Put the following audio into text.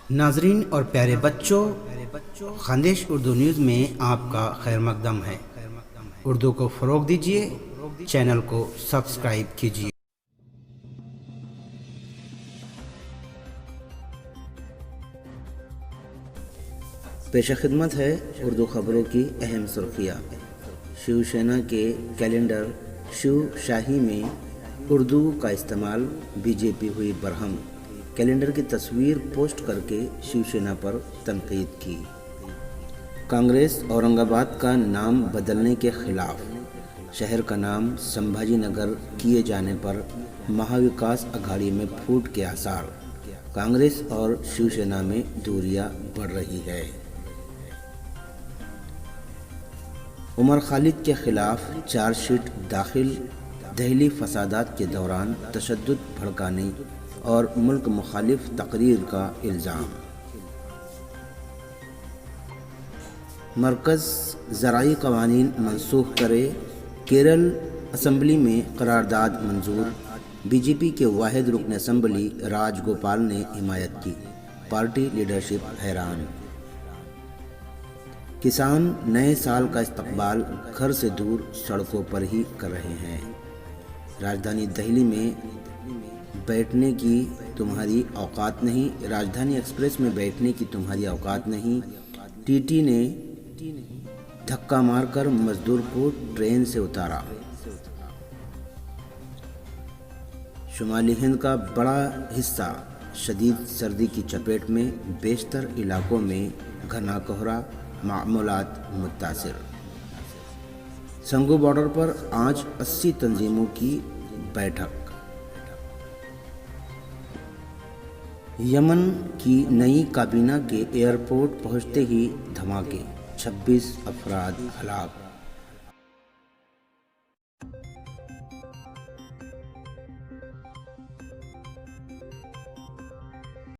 ناظرین اور پیارے بچوں، خاندیش اردو نیوز میں آپ کا خیر مقدم ہے۔ اردو کو فروغ دیجیے، چینل کو سبسکرائب کیجیے۔ پیش خدمت ہے اردو خبروں کی اہم سرخیاں۔ شیو سینا کے کیلنڈر شیو شاہی میں اردو کا استعمال، بی جے پی ہوئی برہم۔ کیلنڈر کی تصویر پوسٹ کر کے شیو سینا پر تنقید کی۔ کانگریس اورنگ آباد کا نام بدلنے کے خلاف، شہر کا نام سمبھاجی نگر کیے جانے پر مہا وکاس اگھاڑی میں پھوٹ کے آثار۔ کانگریس اور شیو سینا میں دوریاں بڑھ رہی ہے۔ عمر خالد کے خلاف چارج شیٹ داخل، دہلی فسادات کے دوران تشدد بھڑکانے اور ملک مخالف تقریر کا الزام۔ مرکز زرعی قوانین منسوخ کرے، کیرل اسمبلی میں قرارداد منظور۔ بی جے پی کے واحد رکن اسمبلی راج گوپال نے حمایت کی، پارٹی لیڈرشپ حیران۔ کسان نئے سال کا استقبال گھر سے دور سڑکوں پر ہی کر رہے ہیں۔ راجدھانی دہلی میں بیٹھنے کی تمہاری اوقات نہیں، راجدھانی ایکسپریس میں بیٹھنے کی تمہاری اوقات نہیں۔ ٹی ٹی نے دھکا مار کر مزدور کو ٹرین سے اتارا۔ شمالی ہند کا بڑا حصہ شدید سردی کی چپیٹ میں، بیشتر علاقوں میں گھنا کہرا، معمولات متاثر۔ سنگھو بارڈر پر آج 80 تنظیموں کی بیٹھک۔ یمن کی نئی کابینہ کے ایئرپورٹ پہنچتے ہی دھماکے، 26 افراد ہلاک۔